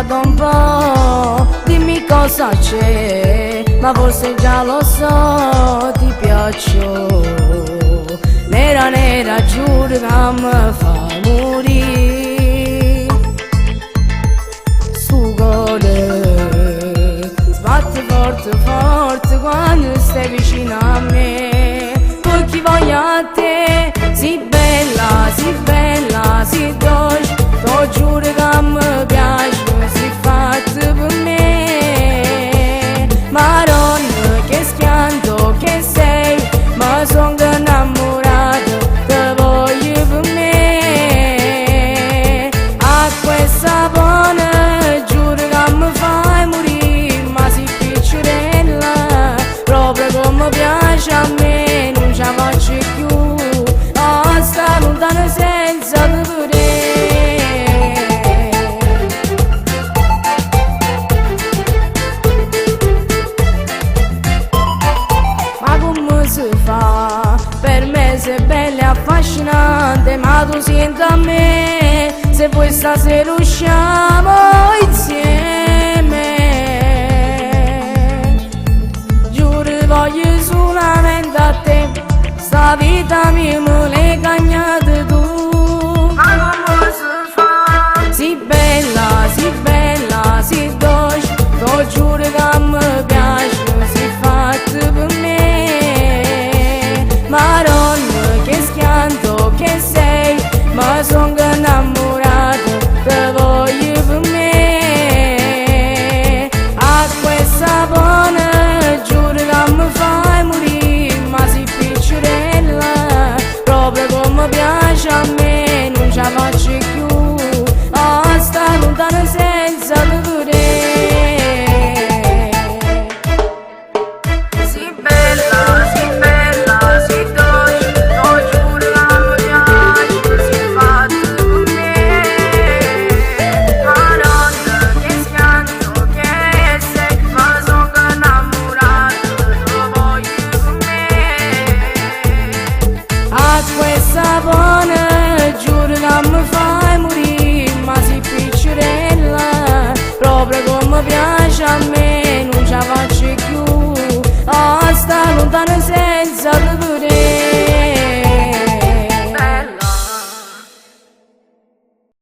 aspettato un po', dimmi cosa c'è, ma forse già lo so, ti piaccio. Nera nera giuro che mi fa morire, sto cuore sbatte forte forte quando stai vicino a me, perché voglio a te, si bella, si dolce, t'ho giuro che mi piace, si fatta per me. Madonna che schianto che sei, ma son innamorato, te voglio per me. Acqua e sapone, giuro che mi fai morire, ma si piccerella, proprio come piace a me, non ce la faccio più a sta lontana senza te vedere. Ma come si fa? Per me sei bella e affascinante, ma tu senti a me, se poi stasera usciamo